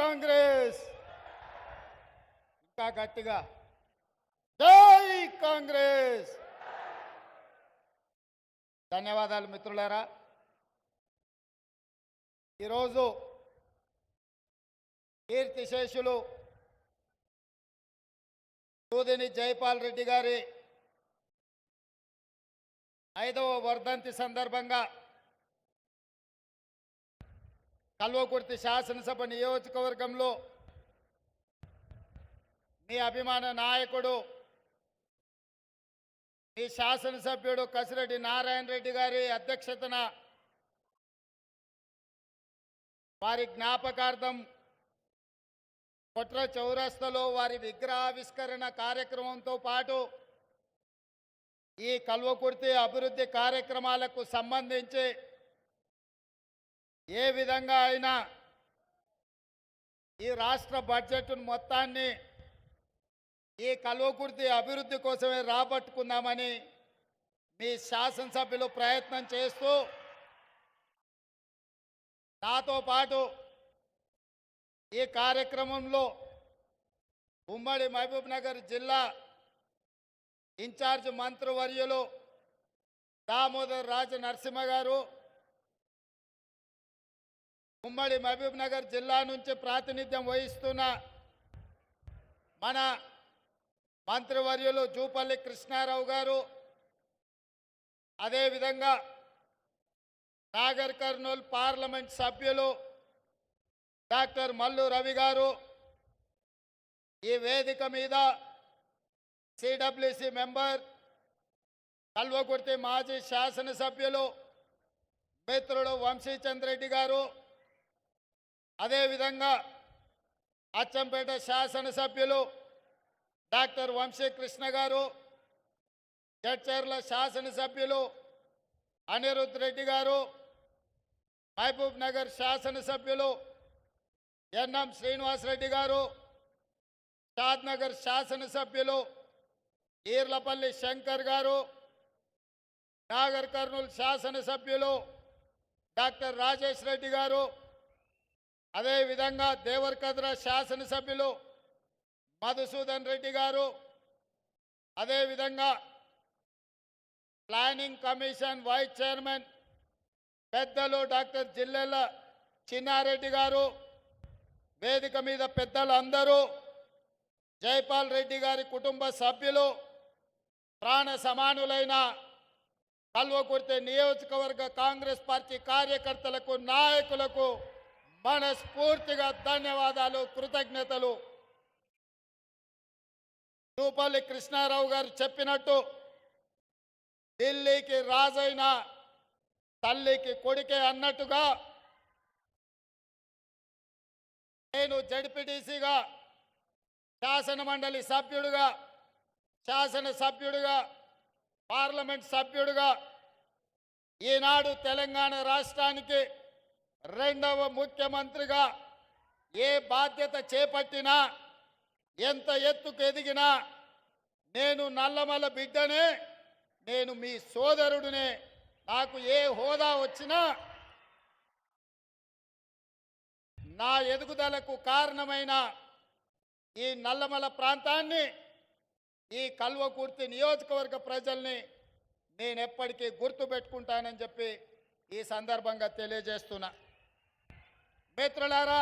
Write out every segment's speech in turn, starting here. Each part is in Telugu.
కాంగ్రెస్ ఇంకా గట్టిగా జై కాంగ్రెస్. ధన్యవాదాలు మిత్రులారా. ఈరోజు కీర్తిశేషులు సూదిని జైపాల్ రెడ్డి గారి 5వ వర్ధంతి సందర్భంగా కల్వకుర్తి శాసనసభ నియోజకవర్గంలో మీ అభిమాన నాయకుడు మీ శాసనసభ్యుడు కసిరెడ్డి నారాయణ రెడ్డి గారి అధ్యక్షతన వారి జ్ఞాపకార్థం కొట్ర చౌరస్తాలో వారి విగ్రహావిష్కరణ కార్యక్రమంతో పాటు ఈ కల్వకుర్తి అభివృద్ధి కార్యక్రమాలకు సంబంధించి ఏ విధంగా అయినా ఈ రాష్ట్ర బడ్జెట్ మొత్తాన్ని ఈ కల్వకుర్తి అభివృద్ధి కోసమే రాబట్టుకుందామని మీ శాసనసభ్యులు ప్రయత్నం చేస్తూ నాతో పాటు ఈ కార్యక్రమంలో ఉమ్మడి మహబూబ్ నగర్ జిల్లా ఇన్ఛార్జ్ మంత్రివర్యులు దామోదర్ రాజ నరసింహ గారు, ఉమ్మడి మహబూబ్ నగర్ జిల్లా నుంచి ప్రాతినిధ్యం వహిస్తున్న మన మంత్రివర్యులు జూపల్లి కృష్ణారావు గారు, అదేవిధంగా నాగర్ కర్నూలు పార్లమెంట్ సభ్యులు డాక్టర్ మల్లు రవి గారు, ఈ వేదిక మీద సిడబ్ల్యూసి మెంబర్ కల్వకుర్తి మాజీ శాసనసభ్యులు మిత్రుడు వంశీచంద్రెడ్డి గారు, అదేవిధంగా అచ్చంపేట శాసనసభ్యులు డాక్టర్ వంశీకృష్ణ గారు, జడ్చర్ల శాసనసభ్యులు అనిరుద్ రెడ్డి గారు, మహబూబ్ నగర్ శాసనసభ్యులు ఎన్ఎం శ్రీనివాసరెడ్డి గారు, షాద్నగర్ శాసనసభ్యులు ఈర్లపల్లి శంకర్ గారు, నాగర్ కర్నూలు శాసనసభ్యులు డాక్టర్ రాజేష్ రెడ్డి గారు, అదేవిధంగా దేవరకద్ర శాసనసభ్యులు మధుసూదన్ రెడ్డి గారు, అదేవిధంగా ప్లానింగ్ కమిషన్ వైస్ చైర్మన్ పెద్దలు డాక్టర్ జిల్లెల చిన్నారెడ్డి గారు, వేదిక మీద పెద్దలందరూ, జైపాల్ రెడ్డి గారి కుటుంబ సభ్యులు, ప్రాణ సమానులైన కల్వకుర్తి నియోజకవర్గ కాంగ్రెస్ పార్టీ కార్యకర్తలకు, నాయకులకు మనస్ఫూర్తిగా ధన్యవాదాలు, కృతజ్ఞతలు. జూపల్లి కృష్ణారావు గారు చెప్పినట్టు ఢిల్లీకి రాజైన తల్లికి కొడుకే అన్నట్టుగా నేను జడ్పీటీసీగా, శాసనమండలి సభ్యుడిగా, శాసనసభ్యుడిగా, పార్లమెంట్ సభ్యుడిగా ఈనాడు తెలంగాణ రాష్ట్రానికి 2వ ముఖ్యమంత్రిగా ఏ బాధ్యత చేపట్టినా, ఎంత ఎత్తుకు ఎదిగినా నేను నల్లమల్ల బిడ్డనే, నేను మీ సోదరుడినే, నాకు ఏ హోదా వచ్చినా నా ఎదుగుదలకు కారణమైన ఈ నల్లమల ప్రాంతాన్ని, ఈ కల్వకుర్తి నియోజకవర్గ ప్రజల్ని నేను ఎప్పటికీ గుర్తుపెట్టుకుంటానని చెప్పి ఈ సందర్భంగా తెలియజేస్తున్నా. మిత్రులారా,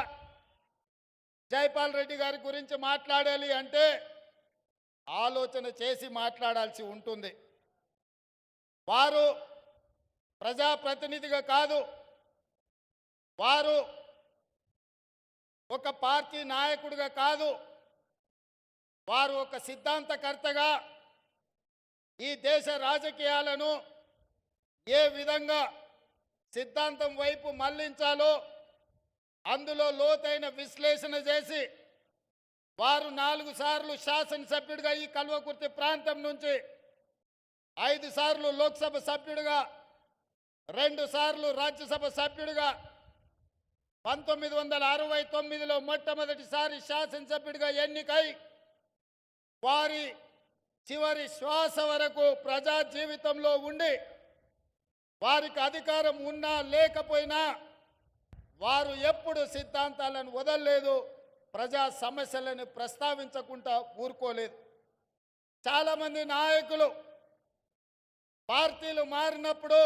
జైపాల్ రెడ్డి గారి గురించి మాట్లాడాలి అంటే ఆలోచన చేసి మాట్లాడాల్సి ఉంటుంది. వారు ప్రజాప్రతినిధిగా కాదు, వారు ఒక పార్టీ నాయకుడిగా కాదు, వారు ఒక సిద్ధాంతకర్తగా ఈ దేశ రాజకీయాలను ఏ విధంగా సిద్ధాంతం వైపు మళ్లించాలో అందులో లోతైన విశ్లేషణ చేసి వారు 4 సార్లు శాసనసభ్యుడిగా ఈ కల్వకుర్తి ప్రాంతం నుంచి, 5 సార్లు లోక్సభ సభ్యుడిగా, 2 సార్లు రాజ్యసభ సభ్యుడిగా, 1969లో మొట్టమొదటిసారి శాసనసభ్యుడిగా ఎన్నికై వారి చివరి శ్వాస వరకు ప్రజా జీవితంలో ఉండి వారికి అధికారం ఉన్నా లేకపోయినా వారు ఎప్పుడు సిద్ధాంతాలను వదలలేదు, ప్రజా సమస్యలను ప్రస్తావించకుండా ఊరుకోలేదు. చాలామంది నాయకులు పార్టీలు మారినప్పుడు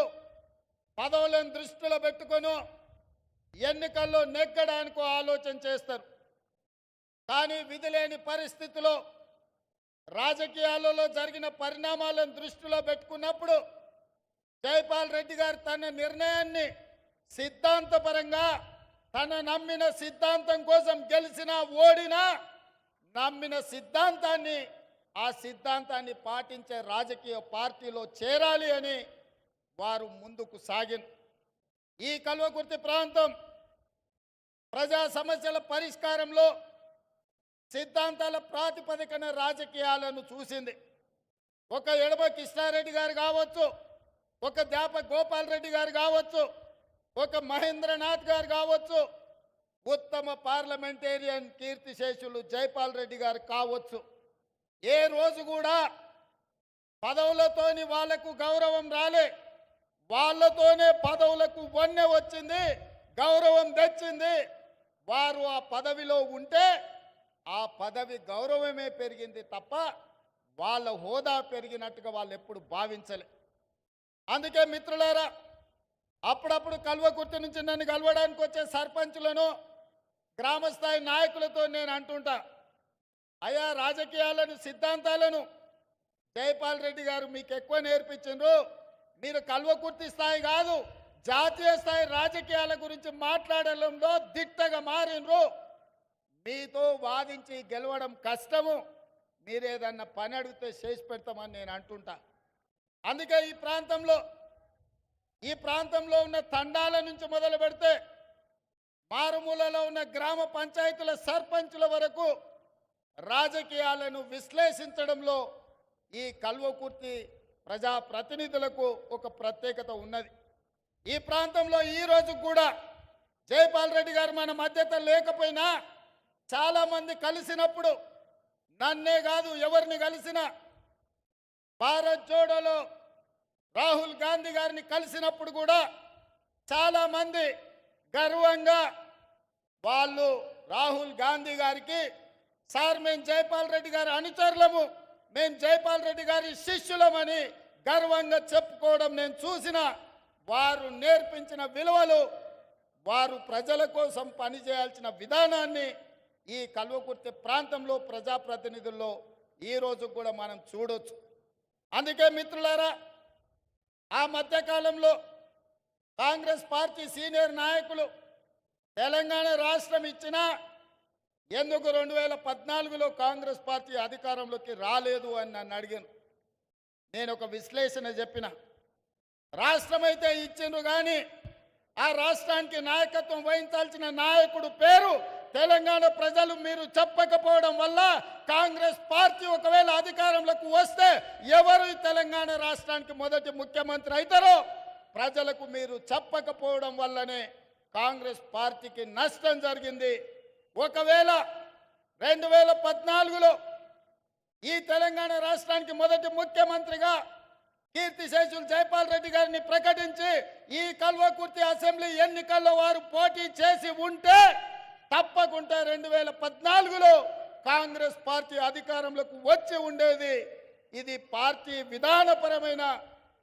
పదవులను దృష్టిలో పెట్టుకొని ఎన్నికల్లో నెగ్గడానికి ఆలోచన చేస్తారు. కానీ విధి లేని పరిస్థితిలో రాజకీయాలలో జరిగిన పరిణామాలను దృష్టిలో పెట్టుకున్నప్పుడు జైపాల్ రెడ్డి గారు తన నిర్ణయాన్ని సిద్ధాంతపరంగా తన నమ్మిన సిద్ధాంతం కోసం గెలిచినా ఓడినా నమ్మిన సిద్ధాంతాన్ని ఆ సిద్ధాంతాన్ని పాటించే రాజకీయ పార్టీలో చేరాలి అని వారు ముందుకు సాగిన ఈ కల్వకుర్తి ప్రాంతం ప్రజా సమస్యల పరిష్కారంలో సిద్ధాంతాల ప్రాతిపదికన రాజకీయాలను చూసింది. ఒక ఎడమ కృష్ణారెడ్డి గారు కావచ్చు, ఒక దేప గోపాల్ రెడ్డి గారు కావచ్చు, ఒక మహేంద్రనాథ్ గారు కావచ్చు, ఉత్తమ పార్లమెంటేరియన్ కీర్తిశేషులు జైపాల్ రెడ్డి గారు కావచ్చు. ఏ రోజు కూడా పదవులతోని వాళ్లకు గౌరవం రాలే, వాళ్ళతోనే పదవులకు వన్నె వచ్చింది, గౌరవం తెచ్చింది. వారు ఆ పదవిలో ఉంటే ఆ పదవి గౌరవమే పెరిగింది తప్ప వాళ్ళ హోదా పెరిగినట్టుగా వాళ్ళు ఎప్పుడు భావించలే. అందుకే మిత్రులారా, అప్పుడప్పుడు కల్వకుర్తి నుంచి నన్ను కలవడానికి వచ్చే సర్పంచులను గ్రామస్థాయి నాయకులతో నేను అంటుంటా, అయా రాజకీయాలను సిద్ధాంతాలను జైపాల్ రెడ్డి గారు మీకు ఎక్కువ నేర్పించిండ్రు, మీరు కల్వకుర్తి స్థాయి కాదు జాతీయ స్థాయి రాజకీయాల గురించి మాట్లాడడంలో దిట్టగా మారినరు. మీతో వాదించి గెలవడం కష్టము, మీరేదన్నా పని అడిగితే చేసి పెడతామని నేను అంటుంటా. అందుకే ఈ ప్రాంతంలో ఉన్న తండాల నుంచి మొదలు పెడితే మారుమూలలో ఉన్న గ్రామ పంచాయతీల సర్పంచుల వరకు రాజకీయాలను విశ్లేషించడంలో ఈ కల్వకుర్తి ప్రజాప్రతినిధులకు ఒక ప్రత్యేకత ఉన్నది. ఈ ప్రాంతంలో ఈ రోజు కూడా జైపాల్ రెడ్డి గారు మన మధ్యత లేకపోయినా చాలామంది కలిసినప్పుడు, నన్నే కాదు ఎవరిని కలిసినా, భారత్ జోడోలో రాహుల్ గాంధీ గారిని కలిసినప్పుడు కూడా చాలామంది గర్వంగా వాళ్ళు రాహుల్ గాంధీ గారికి, సార్ మేము జైపాల్ రెడ్డి గారి అనుచరులము, మేము జైపాల్ రెడ్డి గారి శిష్యులమని గర్వంగా చెప్పుకోవడం నేను చూసిన. వారు నేర్పించిన విలువలు, వారు ప్రజల కోసం పనిచేయాల్సిన విధానాన్ని ఈ కల్వకుర్తి ప్రాంతంలో ప్రజాప్రతినిధుల్లో ఈరోజు కూడా మనం చూడొచ్చు. అందుకే మిత్రులారా, ఆ మధ్యకాలంలో కాంగ్రెస్ పార్టీ సీనియర్ నాయకులు తెలంగాణ రాష్ట్రం ఇచ్చినా ఎందుకు 2014లో కాంగ్రెస్ పార్టీ అధికారంలోకి రాలేదు అని నన్ను అడిగాను. నేను ఒక విశ్లేషణ చెప్పిన, రాష్ట్రం అయితే ఇచ్చిండ్రు కానీ ఆ రాష్ట్రానికి నాయకత్వం వహించాల్సిన నాయకుడు పేరు తెలంగాణ ప్రజలు మీరు చెప్పకపోవడం వల్ల కాంగ్రెస్ పార్టీ ఒకవేళ అధికారంలోకి వస్తే ఎవరు ఈ తెలంగాణ రాష్ట్రానికి మొదటి ముఖ్యమంత్రి అవుతారో ప్రజలకు మీరు చెప్పకపోవడం వల్లనే కాంగ్రెస్ పార్టీకి నష్టం జరిగింది. ఒకవేళ 2014లో ఈ తెలంగాణ రాష్ట్రానికి మొదటి ముఖ్యమంత్రిగా కీర్తిశేషులు జైపాల్ రెడ్డి గారిని ప్రకటించి ఈ కల్వకుర్తి అసెంబ్లీ ఎన్నికల్లో వారు పోటీ చేసి ఉంటే తప్పకుండా 2014లో కాంగ్రెస్ పార్టీ అధికారంలోకి వచ్చి ఉండేది. ఇది పార్టీ విధానపరమైన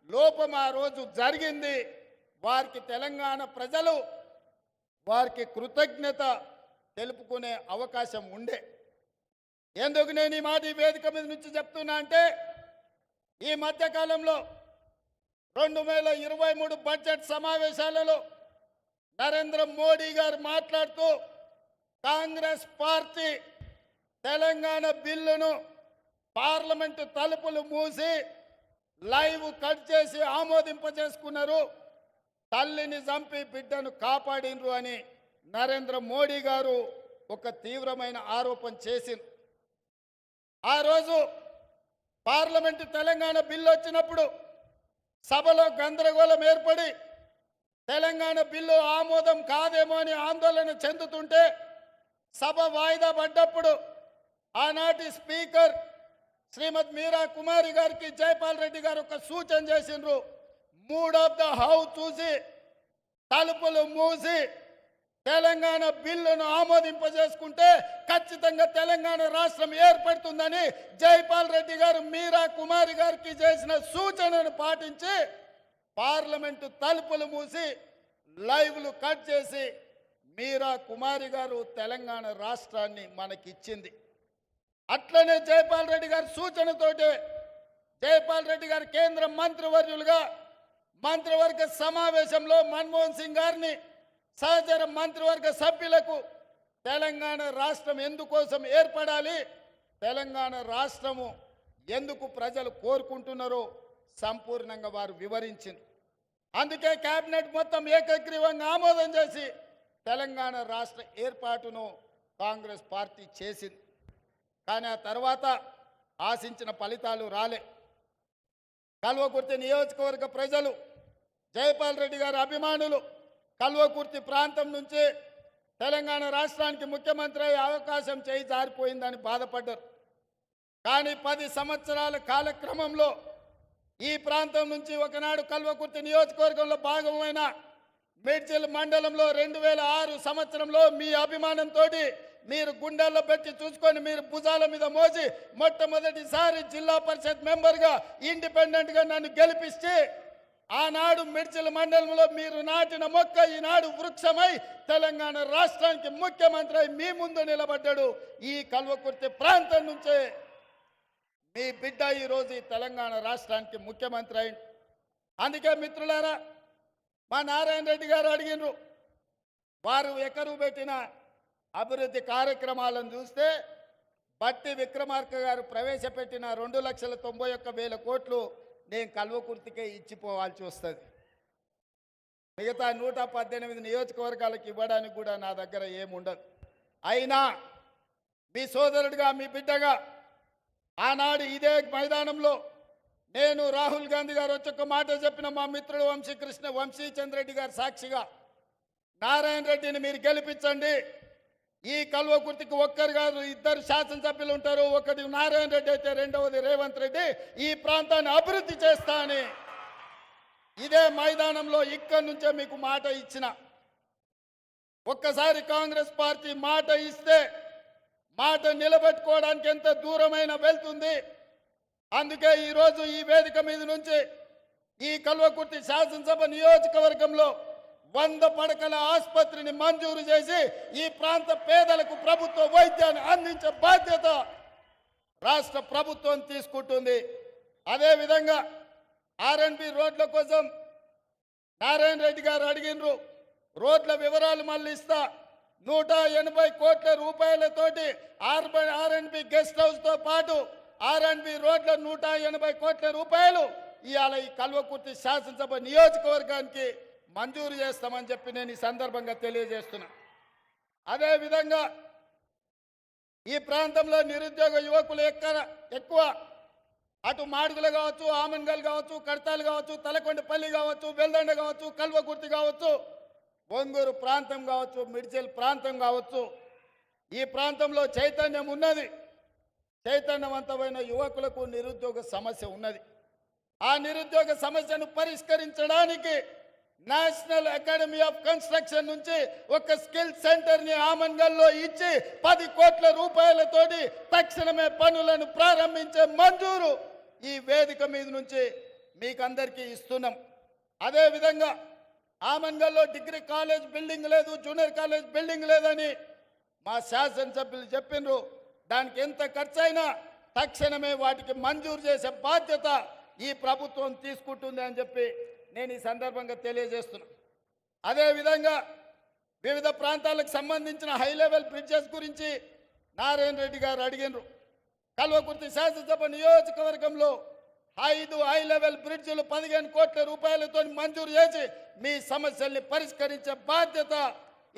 లోపం ఆ రోజు జరిగింది. వారికి తెలంగాణ ప్రజలు వారికి కృతజ్ఞత తెలుపుకునే అవకాశం ఉండే. ఎందుకు నేను ఈ మాట ఈ వేదిక మీద నుంచి చెప్తున్నా అంటే, ఈ మధ్యకాలంలో 2023 బడ్జెట్ సమావేశాలలో నరేంద్ర మోడీ గారు మాట్లాడుతూ కాంగ్రెస్ పార్టీ తెలంగాణ బిల్లును పార్లమెంటు తలుపులు మూసి లైవ్ కట్ చేసి ఆమోదింపజేసుకున్నారు, తల్లిని చంపి బిడ్డను కాపాడినరు అని నరేంద్ర మోడీ గారు ఒక తీవ్రమైన ఆరోపణ చేసింది. ఆ రోజు పార్లమెంటు తెలంగాణ బిల్లు వచ్చినప్పుడు సభలో గందరగోళం ఏర్పడి తెలంగాణ బిల్లు ఆమోదం కాదేమో అని ఆందోళన చెందుతుంటే సభ వాయిదా పడ్డప్పుడు ఆనాటి స్పీకర్ శ్రీమతి మీరా కుమారి గారికి జైపాల్ రెడ్డి గారు ఒక సూచన చేసిండ్రు. మూడ్ ఆఫ్ ద హౌస్ చూసి తలుపులు మూసి తెలంగాణ బిల్లును ఆమోదింపజేసుకుంటే ఖచ్చితంగా తెలంగాణ రాష్ట్రం ఏర్పడుతుందని జైపాల్ రెడ్డి గారు మీరా కుమారి గారికి చేసిన సూచనను పాటించి పార్లమెంటు తలుపులు మూసి లైవ్లు కట్ చేసి మీరా కుమారి గారు తెలంగాణ రాష్ట్రాన్ని మనకిచ్చింది. అట్లనే జైపాల్ రెడ్డి గారి సూచనతోటే జైపాల్ రెడ్డి గారు కేంద్ర మంత్రివర్యులుగా మంత్రివర్గ సమావేశంలో మన్మోహన్ సింగ్ గారిని సహచర మంత్రివర్గ సభ్యులకు తెలంగాణ రాష్ట్రం ఎందుకోసం ఏర్పడాలి, తెలంగాణ రాష్ట్రము ఎందుకు ప్రజలు కోరుకుంటున్నారో సంపూర్ణంగా వారు వివరించింది. అందుకే కేబినెట్ మొత్తం ఏకగ్రీవంగా ఆమోదం చేసి తెలంగాణ రాష్ట్ర ఏర్పాటును కాంగ్రెస్ పార్టీ చేసింది. కానీ ఆ తర్వాత ఆశించిన ఫలితాలు రాలే. కల్వకుర్తి నియోజకవర్గ ప్రజలు, జైపాల్ రెడ్డి గారి అభిమానులు కల్వకుర్తి ప్రాంతం నుంచి తెలంగాణ రాష్ట్రానికి ముఖ్యమంత్రి అయ్యే అవకాశం చేయి జారిపోయిందని బాధపడ్డారు. కానీ 10 సంవత్సరాల కాలక్రమంలో ఈ ప్రాంతం నుంచి ఒకనాడు కల్వకుర్తి నియోజకవర్గంలో భాగమైన మేడ్చల్ మండలంలో 2006 సంవత్సరంలో మీ అభిమానంతో మీరు గుండెల్లో పెట్టి చూసుకొని మీరు భుజాల మీద మోసి మొట్టమొదటిసారి జిల్లా పరిషత్ మెంబర్గా ఇండిపెండెంట్గా నన్ను గెలిపిస్తే ఆనాడు మేడ్చల్ మండలంలో మీరు నాటిన మొక్క ఈనాడు వృక్షమై తెలంగాణ రాష్ట్రానికి ముఖ్యమంత్రి అయి మీ ముందు నిలబడ్డాడు. ఈ కల్వకుర్తి ప్రాంతం నుంచే మీ బిడ్డ ఈరోజు ఈ తెలంగాణ రాష్ట్రానికి ముఖ్యమంత్రి అయింది. అందుకే మిత్రులారా, మా నారాయణ రెడ్డి గారు అడిగినరు, వారు ఎకరు పెట్టిన అభివృద్ధి కార్యక్రమాలను చూస్తే బట్టి విక్రమార్క గారు ప్రవేశపెట్టిన 2,91,000 కోట్లు నేను కల్వకుర్తికే ఇచ్చిపోవాల్సి వస్తుంది. మిగతా 118 నియోజకవర్గాలకు ఇవ్వడానికి కూడా నా దగ్గర ఏముండదు. అయినా మీ సోదరుడిగా మీ బిడ్డగా ఆనాడు ఇదే మైదానంలో నేను రాహుల్ గాంధీ గారు వచ్చొక్క మాట చెప్పిన మా మిత్రుడు వంశీచంద్రెడ్డి గారు సాక్షిగా నారాయణ రెడ్డిని మీరు గెలిపించండి, ఈ కల్వకుర్తికి ఒక్కరు కాదు 2 శాసనసభ్యులు ఉంటారు, ఒకటి నారాయణ రెడ్డి అయితే రెండవది రేవంత్ రెడ్డి, ఈ ప్రాంతాన్ని అభివృద్ధి చేస్తా అని ఇదే మైదానంలో ఇక్కడి నుంచే మీకు మాట ఇచ్చిన. ఒక్కసారి కాంగ్రెస్ పార్టీ మాట ఇస్తే మాట నిలబెట్టుకోవడానికి ఎంత దూరమైనా వెళ్తుంది. అందుకే ఈరోజు ఈ వేదిక మీద నుంచి ఈ కల్వకుర్తి శాసనసభ నియోజకవర్గంలో 100 పడకల ఆసుపత్రిని మంజూరు చేసి ఈ ప్రాంత పేదలకు ప్రభుత్వ వైద్యాన్ని అందించే బాధ్యత రాష్ట్ర ప్రభుత్వం తీసుకుంటుంది. అదేవిధంగా R&B రోడ్ల కోసం నారాయణ రెడ్డి గారు అడిగినరు, రోడ్ల వివరాలు మళ్ళీ ఇస్తా. 180 కోట్ల రూపాయలతోటి R&B గెస్ట్ హౌస్తో పాటు R&B రోడ్ల 180 కోట్ల రూపాయలు ఇవాళ ఈ కల్వకుర్తి శాసనసభ నియోజకవర్గానికి మంజూరు చేస్తామని చెప్పి నేను ఈ సందర్భంగా తెలియజేస్తున్నా. అదేవిధంగా ఈ ప్రాంతంలో నిరుద్యోగ యువకులు ఎక్కువ అటు మాడుగులు కావచ్చు, ఆమన్గల్ కావచ్చు, కడతాలు కావచ్చు, తలకొండపల్లి కావచ్చు, వెల్దండ కావచ్చు, కల్వకుర్తి కావచ్చు, ఒంగూరు ప్రాంతం కావచ్చు, మిడ్చల్ ప్రాంతం కావచ్చు, ఈ ప్రాంతంలో చైతన్యం ఉన్నది. చైతన్యవంతమైన యువకులకు నిరుద్యోగ సమస్య ఉన్నది. ఆ నిరుద్యోగ సమస్యను పరిష్కరించడానికి నేషనల్ అకాడమీ ఆఫ్ కన్స్ట్రక్షన్ నుంచి ఒక స్కిల్ సెంటర్ని ఆమన్గల్లో ఇచ్చి 10 కోట్ల రూపాయలతోటి తక్షణమే పనులను ప్రారంభించే మంజూరు ఈ వేదిక మీద నుంచి మీకు అందరికీ ఇస్తున్నాం. అదేవిధంగా ఆమన్గల్లో డిగ్రీ కాలేజ్ బిల్డింగ్ లేదు, జూనియర్ కాలేజ్ బిల్డింగ్ లేదని మా శాసనసభ్యులు చెప్పినారు. దానికి ఎంత ఖర్చు అయినా తక్షణమే వాటికి మంజూరు చేసే బాధ్యత ఈ ప్రభుత్వం తీసుకుంటుంది అని చెప్పి నేను ఈ సందర్భంగా తెలియజేస్తున్నా. అదేవిధంగా వివిధ ప్రాంతాలకు సంబంధించిన హై లెవెల్ బ్రిడ్జెస్ గురించి నారాయణ రెడ్డి గారు అడిగినారు. కల్వకుర్తి శాసనసభ నియోజకవర్గంలో 5 హై లెవెల్ బ్రిడ్జిలు 15 కోట్ల రూపాయలతో మంజూరు చేసి మీ సమస్యల్ని పరిష్కరించే బాధ్యత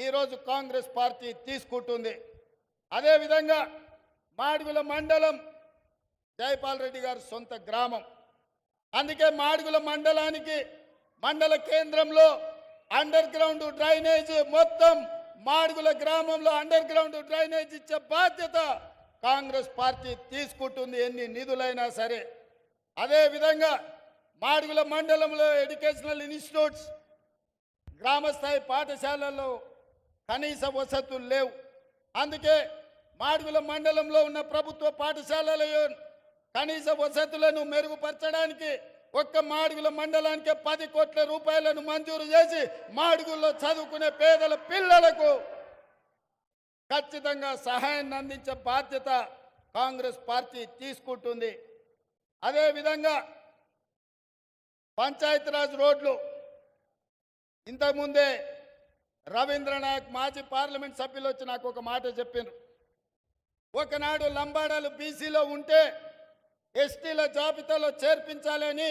ఈరోజు కాంగ్రెస్ పార్టీ తీసుకుంటుంది. అదేవిధంగా మాడుగుల మండలం జైపాల్ రెడ్డి గారి సొంత గ్రామం. అందుకే మాడుగుల మండలానికి మండల కేంద్రంలో అండర్ గ్రౌండ్ డ్రైనేజ్ మొత్తం మాడుగుల గ్రామంలో అండర్ గ్రౌండ్ డ్రైనేజ్ ఇచ్చే బాధ్యత కాంగ్రెస్ పార్టీ తీసుకుంటుంది, ఎన్ని నిధులైనా సరే. అదేవిధంగా మాడుగుల మండలంలో ఎడ్యుకేషనల్ ఇన్స్టిట్యూట్స్, గ్రామస్థాయి పాఠశాలల్లో కనీస వసతులు లేవు. అందుకే మాడుగుల మండలంలో ఉన్న ప్రభుత్వ పాఠశాలలో కనీస వసతులను మెరుగుపరచడానికి ఒక్క మాడుగుల మండలానికి 10 కోట్ల రూపాయలను మంజూరు చేసి మాడుగుల్లో చదువుకునే పేదల పిల్లలకు ఖచ్చితంగా సహాయాన్ని అందించే బాధ్యత కాంగ్రెస్ పార్టీ తీసుకుంటుంది. అదేవిధంగా పంచాయతీరాజ్ రోడ్లు ఇంతకుముందే రవీంద్ర నాయక్ మాజీ పార్లమెంట్ సభ్యులు వచ్చి నాకు ఒక మాట చెప్పారు. ఒకనాడు లంబాడాలు బీసీలో ఉంటే ఎస్టీల జాబితాలో చేర్పించాలని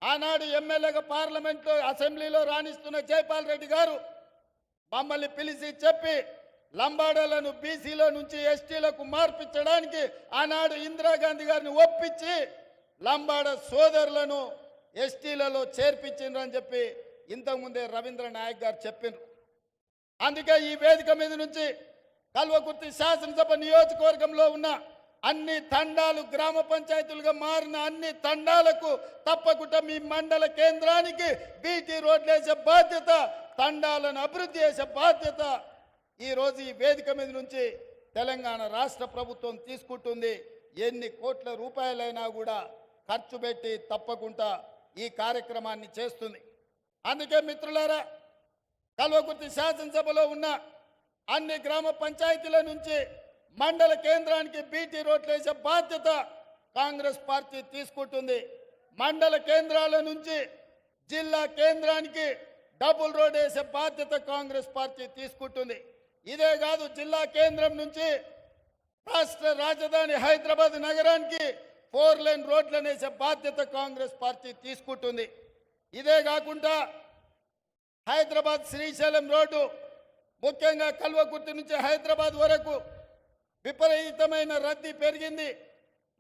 ఆనాడు ఎమ్మెల్యేగా పార్లమెంట్లో అసెంబ్లీలో రాణిస్తున్న జైపాల్ రెడ్డి గారు మమ్మల్ని పిలిచి చెప్పి లంబాడాలను బీసీలో నుంచి ఎస్టీలకు మార్పించడానికి ఆనాడు ఇందిరాగాంధీ గారిని ఒప్పించి లంబాడ సోదరులను ఎస్టీలలో చేర్పించిండ్రని చెప్పి ఇంతకుముందే రవీంద్ర నాయక్ గారు చెప్పారు. అందుకే ఈ వేదిక మీద నుంచి కల్వకుర్తి శాసనసభ నియోజకవర్గంలో ఉన్న అన్ని తండాలు గ్రామ పంచాయతీలుగా మారిన అన్ని తండాలకు తప్పకుండా మీ మండల కేంద్రానికి బీటీ రోడ్లు వేసే బాధ్యత, తండాలను అభివృద్ధి చేసే బాధ్యత ఈరోజు ఈ వేదిక మీద నుంచి తెలంగాణ రాష్ట్ర ప్రభుత్వం తీసుకుంటుంది. ఎన్ని కోట్ల రూపాయలైనా కూడా ఖర్చు పెట్టి తప్పకుండా ఈ కార్యక్రమాన్ని చేస్తుంది. అందుకే మిత్రులారా, కల్వకుర్తి శాసనసభలో ఉన్న అన్ని గ్రామ పంచాయతీల నుంచి మండల కేంద్రానికి బీటీ రోడ్లు వేసే బాధ్యత కాంగ్రెస్ పార్టీ తీసుకుంటుంది. మండల కేంద్రాల నుంచి జిల్లా కేంద్రానికి డబుల్ రోడ్ వేసే బాధ్యత కాంగ్రెస్ పార్టీ తీసుకుంటుంది. ఇదే కాదు, జిల్లా కేంద్రం నుంచి రాష్ట్ర రాజధాని హైదరాబాద్ నగరానికి 4 లేన్ రోడ్లను వేసే బాధ్యత కాంగ్రెస్ పార్టీ తీసుకుంటుంది. ఇదే కాకుండా హైదరాబాద్ శ్రీశైలం రోడ్డు, ముఖ్యంగా కల్వకుర్తి నుంచి హైదరాబాద్ వరకు విపరీతమైన రద్దీ పెరిగింది,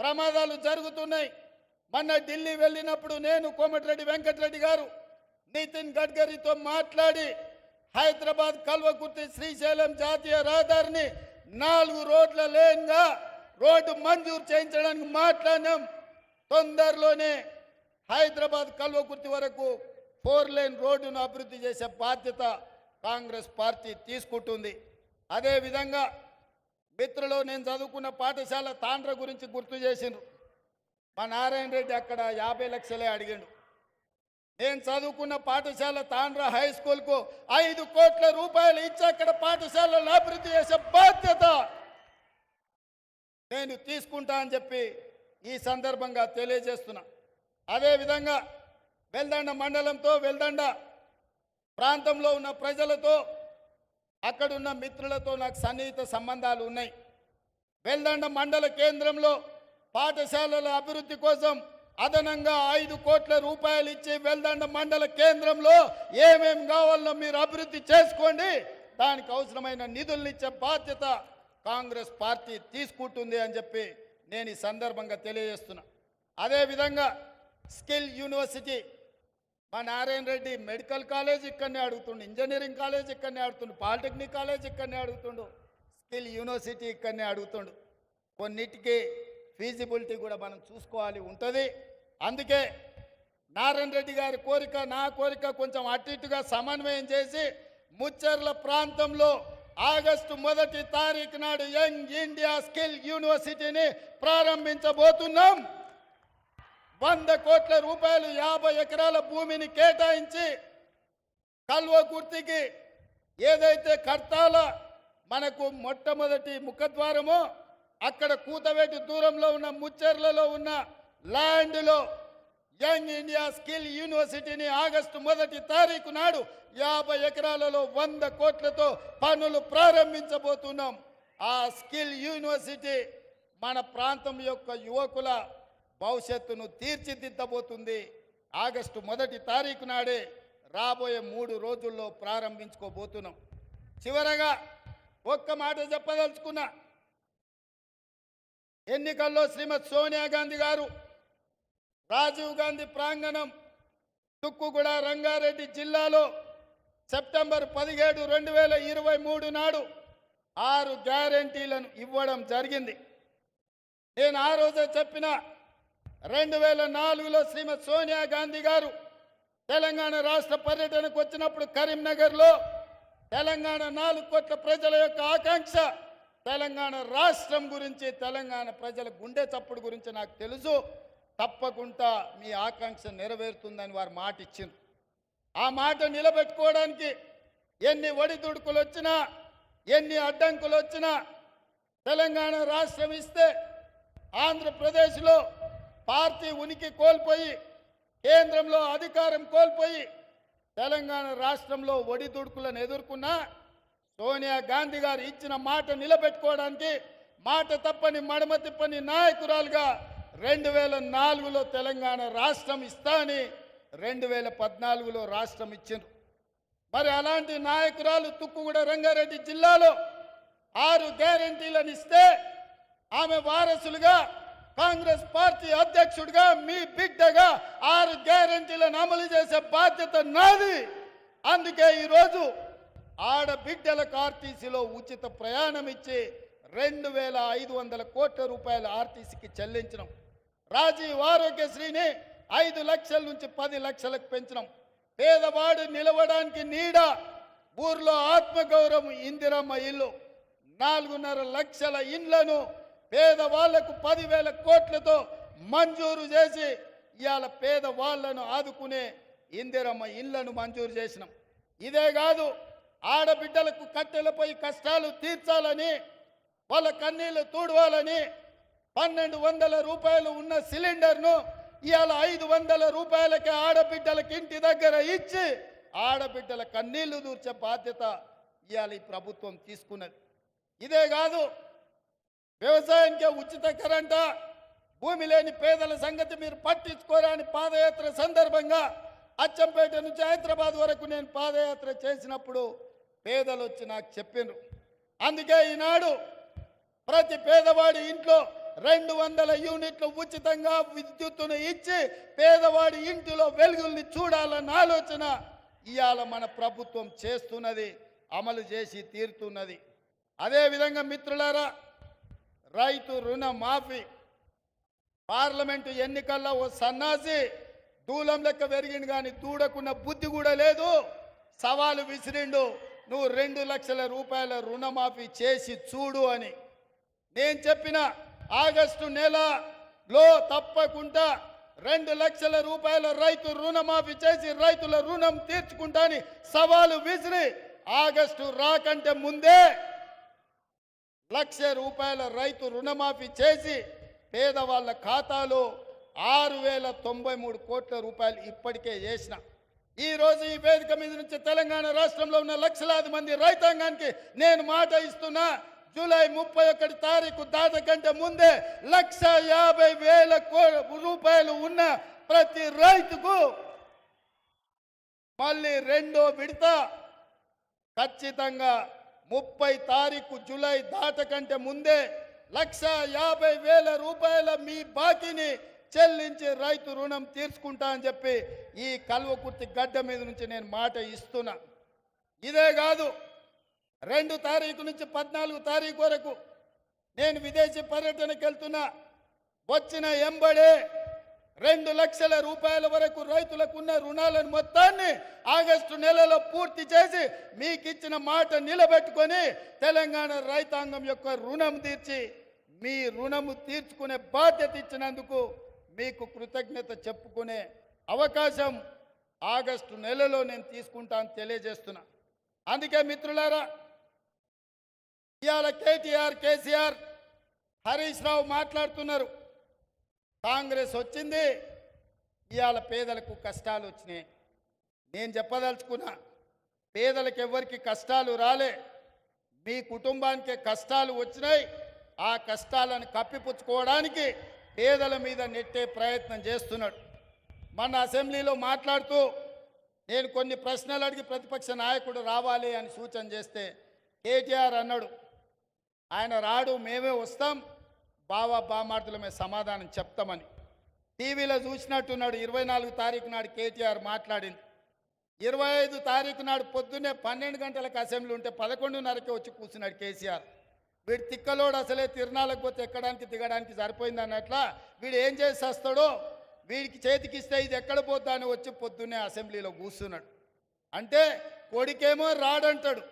ప్రమాదాలు జరుగుతున్నాయి. మొన్న ఢిల్లీ వెళ్ళినప్పుడు నేను, కోమటిరెడ్డి వెంకటరెడ్డి గారు, నితిన్ గడ్కరీతో మాట్లాడి హైదరాబాద్ కల్వకుర్తి శ్రీశైలం జాతీయ రహదారిని 4 రోడ్ల లేన్గా రోడ్డు మంజూరు చేయించడానికి మాట్లాడినాం. తొందరలోనే హైదరాబాద్ కల్వకుర్తి వరకు 4 లేన్ రోడ్డును అభివృద్ధి చేసే బాధ్యత కాంగ్రెస్ పార్టీ తీసుకుంటుంది. అదేవిధంగా మిత్రులు, నేను చదువుకున్న పాఠశాల తాండ్ర గురించి గుర్తు చేసిండ్రు. మా నారాయణ రెడ్డి అక్కడ 50 లక్షలే అడిగిండు. నేను చదువుకున్న పాఠశాల తాండ్ర హై స్కూల్కు 5 కోట్ల రూపాయలు ఇచ్చి అక్కడ పాఠశాలను అభివృద్ధి చేసే బాధ్యత నేను తీసుకుంటా అని చెప్పి ఈ సందర్భంగా తెలియజేస్తున్నా. అదేవిధంగా వెల్దండ మండలంతో, వెల్దండ ప్రాంతంలో ఉన్న ప్రజలతో, అక్కడున్న మిత్రులతో నాకు సన్నిహిత సంబంధాలు ఉన్నాయి. వెల్దండ మండల కేంద్రంలో పాఠశాలల అభివృద్ధి కోసం అదనంగా 5 కోట్ల రూపాయలు ఇచ్చి వెల్దండ మండల కేంద్రంలో ఏమేమి కావాలో మీరు అభివృద్ధి చేసుకోండి, దానికి అవసరమైన నిధులను ఇచ్చే బాధ్యత కాంగ్రెస్ పార్టీ తీసుకుంటుంది అని చెప్పి నేను ఈ సందర్భంగా తెలియజేస్తున్నా. అదేవిధంగా స్కిల్ యూనివర్సిటీ, మా నారాయణ రెడ్డి మెడికల్ కాలేజ్ ఇక్కడనే అడుగుతుండు, ఇంజనీరింగ్ కాలేజ్ ఇక్కడనే అడుగుతుండు, పాలిటెక్నిక్ కాలేజ్ ఇక్కడనే అడుగుతుండు, స్కిల్ యూనివర్సిటీ ఇక్కడనే అడుగుతుండు. కొన్నిటికి ఫీజిబిలిటీ కూడా మనం చూసుకోవాలి ఉంటుంది. అందుకే నారాయణ రెడ్డి గారి కోరిక, నా కోరిక కొంచెం అటు ఇటుగా సమన్వయం చేసి ముచ్చర్ల ప్రాంతంలో ఆగస్టు 1వ తారీఖు నాడు యంగ్ ఇండియా స్కిల్ యూనివర్సిటీని ప్రారంభించబోతున్నాం. 100 కోట్ల రూపాయలు 50 ఎకరాల భూమిని కేటాయించి కల్వకుర్తికి ఏదైతే కర్తాల మనకు మొట్టమొదటి ముఖద్వారమో అక్కడ కూతవేటి దూరంలో ఉన్న ముచ్చెర్లలో ఉన్న ల్యాండ్లో యంగ్ ఇండియా స్కిల్ యూనివర్సిటీని ఆగస్టు 1వ తారీఖు నాడు 50 ఎకరాలలో 100 కోట్లతో పనులు ప్రారంభించబోతున్నాం. ఆ స్కిల్ యూనివర్సిటీ మన ప్రాంతం యొక్క యువకుల భవిష్యత్తును తీర్చిదిద్దబోతుంది. ఆగస్టు 1వ తారీఖు నాడే రాబోయే 3 రోజుల్లో ప్రారంభించుకోబోతున్నాం. చివరగా ఒక్క మాట చెప్పదలుచుకున్నా. ఎన్నికల్లో శ్రీమతి సోనియా గాంధీ గారు రాజీవ్ గాంధీ ప్రాంగణం తుక్కుగూడ రంగారెడ్డి జిల్లాలో సెప్టెంబర్ 17, 2023 నాడు 6 గ్యారెంటీలను ఇవ్వడం జరిగింది. నేను ఆ రోజే చెప్పిన 2004లో శ్రీమతి సోనియా గాంధీ గారు తెలంగాణ రాష్ట్ర పర్యటనకు వచ్చినప్పుడు కరీంనగర్లో తెలంగాణ 4 కోట్ల ప్రజల యొక్క ఆకాంక్ష, తెలంగాణ రాష్ట్రం గురించి, తెలంగాణ ప్రజల గుండె చప్పుడు గురించి నాకు తెలుసు. తప్పకుండా మీ ఆకాంక్ష నెరవేరుతుందని వారు మాట ఇచ్చింది. ఆ మాట నిలబెట్టుకోవడానికి ఎన్ని ఒడిదుడుకులు వచ్చినా, ఎన్ని అడ్డంకులు వచ్చినా, తెలంగాణ రాష్ట్రం ఇస్తే ఆంధ్రప్రదేశ్లో పార్టీ ఉనికి కోల్పోయి, కేంద్రంలో అధికారం కోల్పోయి, తెలంగాణ రాష్ట్రంలో ఒడిదుడుకులను ఎదుర్కొన్నా సోనియా గాంధీ గారు ఇచ్చిన మాట నిలబెట్టుకోవడానికి మాట తప్పని మడమ తిప్పని నాయకురాలుగా 2004లో తెలంగాణ రాష్ట్రం ఇస్తా అని 2014లో రాష్ట్రం ఇచ్చిండ్రు. మరి అలాంటి నాయకురాలు తుక్కుగూడ రంగారెడ్డి జిల్లాలో 6 గ్యారెంటీలను ఇస్తే ఆమె వారసులుగా, కాంగ్రెస్ పార్టీ అధ్యక్షుడిగా, మీ బిడ్డగా 6 గ్యారెంటీలను అమలు చేసే బాధ్యత నాది. అందుకే ఈరోజు ఆడబిడ్డలకు ఆర్టీసీలో ఉచిత ప్రయాణం ఇచ్చి 2500 కోట్ల రూపాయలు ఆర్టీసీకి చెల్లించడం, రాజీవ్ ఆరోగ్యశ్రీని 5 లక్షల నుంచి 10 లక్షలకు పెంచడం, పేదవాడు నిలవడానికి నీడ, ఊర్లో ఆత్మగౌరవం, ఇందిరమ్మ ఇల్లు, 4.5 లక్షల ఇండ్లను పేదవాళ్లకు 10,000 కోట్లతో మంజూరు చేసి ఇవాళ పేదవాళ్లను ఆదుకునే ఇందిరమ్మ ఇళ్లను మంజూరు చేసినాం. ఇదే కాదు, ఆడబిడ్డలకు కట్టెలపై కష్టాలు తీర్చాలని, వాళ్ళ కన్నీళ్లు తూడవాలని 1,200 రూపాయలు ఉన్న సిలిండర్ను ఇవాళ 500 రూపాయలకే ఆడబిడ్డలకు ఇంటి దగ్గర ఇచ్చి ఆడబిడ్డల కన్నీళ్లు దూర్చే బాధ్యత ఇవాళ ఈ ప్రభుత్వం తీసుకున్నది. ఇదే కాదు, వ్యవసాయానికి ఉచిత కరెంట, భూమి లేని పేదల సంగతి మీరు పట్టించుకోరని పాదయాత్ర సందర్భంగా అచ్చంపేట నుంచి హైదరాబాద్ వరకు నేను పాదయాత్ర చేసినప్పుడు పేదలు వచ్చి నాకు చెప్పిండ్రు. అందుకే ఈనాడు ప్రతి పేదవాడి ఇంట్లో 200 యూనిట్లు ఉచితంగా విద్యుత్తును ఇచ్చి పేదవాడి ఇంటిలో వెలుగుల్ని చూడాలన్న ఆలోచన ఇవాళ మన ప్రభుత్వం చేస్తున్నది, అమలు చేసి తీరుతున్నది. అదేవిధంగా మిత్రులారా, రైతు రుణ మాఫీ, పార్లమెంటు ఎన్నికల్లో ఓ సన్నాసి దూలం లెక్క పెరిగిండు కానీ దూడకున్న బుద్ధి కూడా లేదు. సవాలు విసిరిండు, నువ్వు 2 లక్షల రూపాయల రుణమాఫీ చేసి చూడు అని. నేను చెప్పిన ఆగస్టు నెలలో తప్పకుండా 2 లక్షల రూపాయల రైతు రుణమాఫీ చేసి రైతుల రుణం తీర్చుకుంటా అని సవాలు విసిరి ఆగస్టు రాకంటే ముందే 1,00,000 రూపాయల రైతు రుణమాఫీ చేసి పేదవాళ్ళ ఖాతాలో 6,093 కోట్ల రూపాయలు ఇప్పటికే చేసిన. ఈరోజు ఈ వేదిక మీద నుంచి తెలంగాణ రాష్ట్రంలో ఉన్న లక్షలాది మంది రైతాంగానికి నేను మాట ఇస్తున్నా, జూలై 31 తారీఖు దాటకంటే ముందే 1,50,000 రూపాయలు ఉన్న ప్రతి రైతుకు మళ్ళీ రెండో విడత ఖచ్చితంగా 30 తారీఖు జూలై దాటకంటే ముందే 1,50,000 రూపాయల మీ బాకీని చెల్లించి రైతు రుణం తీర్చుకుంటా అని చెప్పి ఈ కల్వకుర్తి గడ్డ మీద నుంచి నేను మాట ఇస్తున్నా. ఇదే కాదు, 2 తారీఖు నుంచి 14 తారీఖు వరకు నేను విదేశీ పర్యటనకు వెళ్తున్నా. వచ్చిన ఎంబడే 2 లక్షల రూపాయల వరకు రైతులకు ఉన్న రుణాలను మొత్తాన్ని ఆగస్టు నెలలో పూర్తి చేసి మీకు ఇచ్చిన మాట నిలబెట్టుకొని తెలంగాణ రైతాంగం యొక్క రుణం తీర్చి మీ రుణము తీర్చుకునే బాధ్యత ఇచ్చినందుకు మీకు కృతజ్ఞత చెప్పుకునే అవకాశం ఆగస్టు నెలలో నేను తీసుకుంటాను తెలియజేస్తున్నా. అందుకే మిత్రులారా, ఇవాళ కేటీఆర్, కేసీఆర్, హరీష్ రావు మాట్లాడుతున్నారు, కాంగ్రెస్ వచ్చింది, ఇవాళ పేదలకు కష్టాలు వచ్చినాయి. నేను చెప్పదలుచుకున్నా, పేదలకు ఎవరికి కష్టాలు రాలే, మీ కుటుంబానికే కష్టాలు వచ్చినాయి. ఆ కష్టాలను కప్పిపుచ్చుకోవడానికి పేదల మీద నెట్టే ప్రయత్నం చేస్తున్నాడు. మన అసెంబ్లీలో మాట్లాడుతూ నేను కొన్ని ప్రశ్నలు అడిగి ప్రతిపక్ష నాయకుడు రావాలి అని సూచన చేస్తే కేటీఆర్ అన్నాడు, ఆయన రాడు, మేమే వస్తాం, బావా బామార్దులమే సమాధానం చెప్తామని. టీవీలో చూసినట్టున్నాడు. 24 తారీఖు నాడు కేటీఆర్ మాట్లాడింది. 25 తారీఖు నాడు పొద్దున్నే 12 గంటలకు అసెంబ్లీ ఉంటే 11:30కి వచ్చి కూర్చున్నాడు కేసీఆర్. వీడు తిక్కలోడు, అసలే తిరణాలకు పోతే ఎక్కడానికి దిగడానికి సరిపోయింది అన్నట్ల వీడు ఏం చేసి వస్తాడో, వీడికి చేతికిస్తే ఇది ఎక్కడ పోద్దా అని వచ్చి పొద్దున్నే అసెంబ్లీలో కూర్చున్నాడు. అంటే కొడుకేమో రాడంటాడు,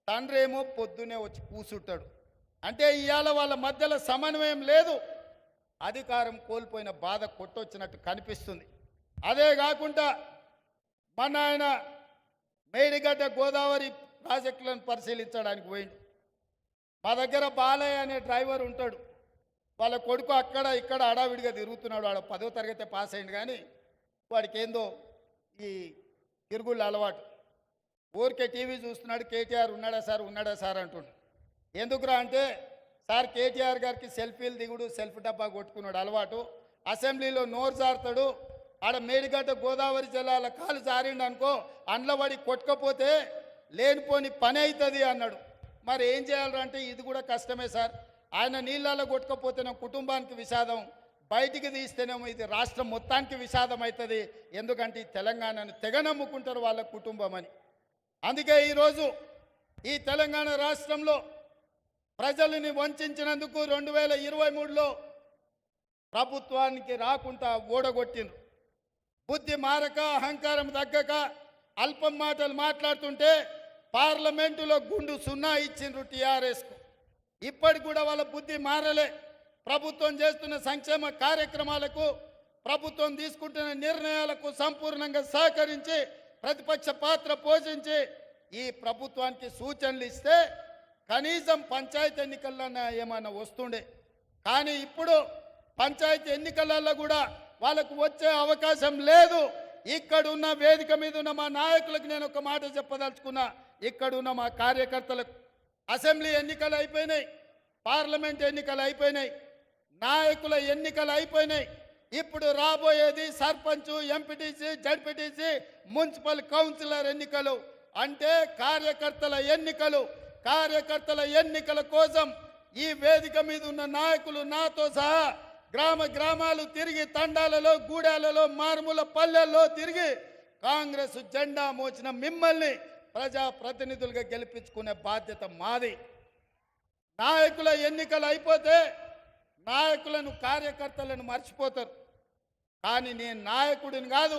తండ్రి ఏమో పొద్దునే వచ్చి కూసుంటాడు. అంటే ఇవాళ వాళ్ళ మధ్యలో సమన్వయం లేదు. అధికారం కోల్పోయిన బాధ కొట్టొచ్చినట్టు కనిపిస్తుంది. అదే కాకుండా మన ఆయన మేడిగడ్డ గోదావరి ప్రాజెక్టులను పరిశీలించడానికి పోయిండు. మా దగ్గర బాలయ్య అనే డ్రైవర్ ఉంటాడు. వాళ్ళ కొడుకు అక్కడ ఇక్కడ హడావిడిగా తిరుగుతున్నాడు. వాడు 10వ తరగతి పాస్ అయింది, కానీ వాడికి ఏందో ఈ తిరుగుళ్ళ అలవాటు. ఊరికే టీవీ చూస్తున్నాడు. కేటీఆర్ ఉన్నాడా సార్ అంటుండు. ఎందుకురా అంటే, సార్ కేటీఆర్ గారికి సెల్ఫీలు దిగుడు, సెల్ఫీ డబ్బా కొట్టుకున్నాడు అలవాటు. అసెంబ్లీలో నోరు జారుతాడు. ఆడ మేడిగడ్డ గోదావరి జిల్లాల కాలు జారిండు అనుకో, అండ్లబడి కొట్టకపోతే లేనిపోని పని అవుతుంది అన్నాడు. మరి ఏం చేయాలంటే ఇది కూడా కష్టమే సార్. ఆయన నీళ్ళలో కొట్టకపోతే నా కుటుంబానికి విషాదం, బయటికి తీస్తేనేమో ఇది రాష్ట్రం మొత్తానికి విషాదం అవుతుంది. ఎందుకంటే ఈ తెలంగాణను తెగ నమ్ముకుంటారు వాళ్ళ కుటుంబం అని. అందుకే ఈరోజు ఈ తెలంగాణ రాష్ట్రంలో ప్రజలని వంచినందుకు 2023లో ప్రభుత్వానికి రాకుండా ఓడగొట్టిండ్రు. బుద్ధి మారక, అహంకారం తగ్గక అల్పం మాటలు మాట్లాడుతుంటే పార్లమెంటులో గుండు సున్నా ఇచ్చిండ్రు టీఆర్ఎస్కు. ఇప్పటికి కూడా వాళ్ళ బుద్ధి మారలే. ప్రభుత్వం చేస్తున్న సంక్షేమ కార్యక్రమాలకు, ప్రభుత్వం తీసుకుంటున్న నిర్ణయాలకు సంపూర్ణంగా సహకరించి ప్రతిపక్ష పాత్ర పోషించి ఈ ప్రభుత్వానికి సూచనలు ఇస్తే కనీసం పంచాయతీ ఎన్నికల్లో ఏమైనా వస్తుండే. కానీ ఇప్పుడు పంచాయతీ ఎన్నికలలో కూడా వాళ్ళకు వచ్చే అవకాశం లేదు. ఇక్కడున్న వేదిక మీద ఉన్న మా నాయకులకు నేను ఒక మాట చెప్పదలుచుకున్నా. ఇక్కడున్న మా కార్యకర్తలకు అసెంబ్లీ ఎన్నికలు అయిపోయినాయి, పార్లమెంట్ ఎన్నికలు అయిపోయినాయి, నాయకుల ఎన్నికలు అయిపోయినాయి. ఇప్పుడు రాబోయేది sarpanch, MPTC, ZPTC, municipal councillor ఎన్నికలు. అంటే కార్యకర్తల ఎన్నికలు. కార్యకర్తల ఎన్నికల కోసం ఈ వేదిక మీద ఉన్న నాయకులు నాతో సహా గ్రామాలు తిరిగి, తండాలలో, గూడాలలో, మారుమూల పల్లెల్లో తిరిగి కాంగ్రెస్ జెండా మోచిన మిమ్మల్ని ప్రజాప్రతినిధులుగా గెలిపించుకునే బాధ్యత మాది. నాయకుల ఎన్నికలు అయిపోతే నాయకులను, కార్యకర్తలను మర్చిపోతారు. కానీ నేను నాయకుడిని కాదు,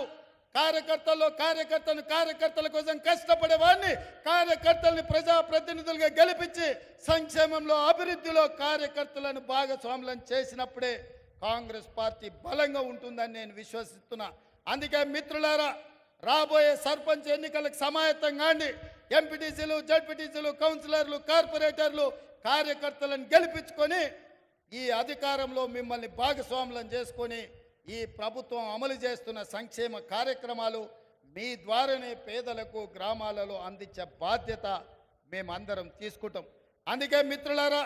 కార్యకర్తల కోసం కష్టపడేవాడిని. కార్యకర్తల్ని ప్రజాప్రతినిధులుగా గెలిపించి సంక్షేమంలో, అభివృద్ధిలో కార్యకర్తలను భాగస్వాములను చేసినప్పుడే కాంగ్రెస్ పార్టీ బలంగా ఉంటుందని నేను విశ్వసిస్తున్నా. అందుకే మిత్రులారా, రాబోయే సర్పంచ్ ఎన్నికలకు సమాయత్తం కాండి. ఎంపీటీసీలు, జడ్పీటీసీలు, కౌన్సిలర్లు, కార్పొరేటర్లు కార్యకర్తలను గెలిపించుకొని ఈ అధికారంలో మిమ్మల్ని భాగస్వాములను చేసుకొని ఈ ప్రభుత్వం అమలు చేస్తున్న సంక్షేమ కార్యక్రమాలు మీ ద్వారానే పేదలకు గ్రామాలలో అందించే బాధ్యత మేమందరం తీసుకుంటాం. అందుకే మిత్రులారా,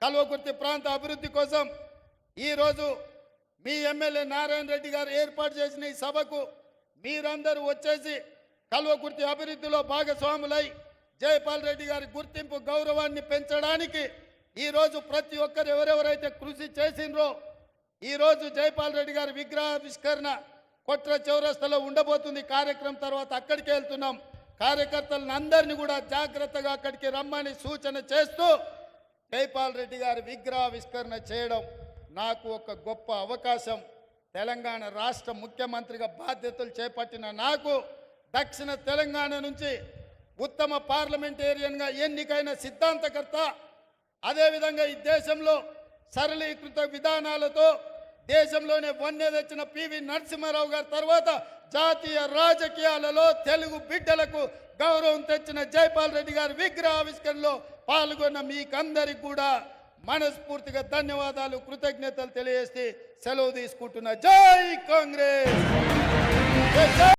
కల్వకుర్తి ప్రాంత అభివృద్ధి కోసం ఈరోజు మీ ఎమ్మెల్యే నారాయణ రెడ్డి గారు ఏర్పాటు చేసిన ఈ సభకు మీరందరూ వచ్చేసి కల్వకుర్తి అభివృద్ధిలో భాగస్వాములై జైపాల్ రెడ్డి గారి గుర్తింపు, గౌరవాన్ని పెంచడానికి ఈరోజు ప్రతి ఒక్కరు ఎవరెవరైతే కృషి చేసిండ్రో, ఈరోజు జైపాల్ రెడ్డి గారి విగ్రహావిష్కరణ కొట్ర చౌరస్తాలో ఉండబోతుంది. కార్యక్రమం తర్వాత అక్కడికి వెళ్తున్నాం. కార్యకర్తలను అందరినీ కూడా జాగ్రత్తగా అక్కడికి రమ్మని సూచన చేస్తూ జైపాల్ రెడ్డి గారి విగ్రహావిష్కరణ చేయడం నాకు ఒక గొప్ప అవకాశం. తెలంగాణ రాష్ట్ర ముఖ్యమంత్రిగా బాధ్యతలు చేపట్టిన నాకు దక్షిణ తెలంగాణ నుంచి ఉత్తమ పార్లమెంటేరియన్గా ఎన్నికైన సిద్ధాంతకర్త, అదేవిధంగా ఈ దేశంలో సరళీకృత విధానాలతో దేశంలోనే వన్నె తెచ్చిన పివి నరసింహారావు గారి తర్వాత జాతీయ రాజకీయాలలో తెలుగు బిడ్డలకు గౌరవం తెచ్చిన జైపాల్ రెడ్డి గారి విగ్రహావిష్కరణలో పాల్గొన్న మీకందరికి కూడా మనస్ఫూర్తిగా ధన్యవాదాలు, కృతజ్ఞతలు తెలియజేసి సెలవు తీసుకుంటున్నా. జై కాంగ్రెస్.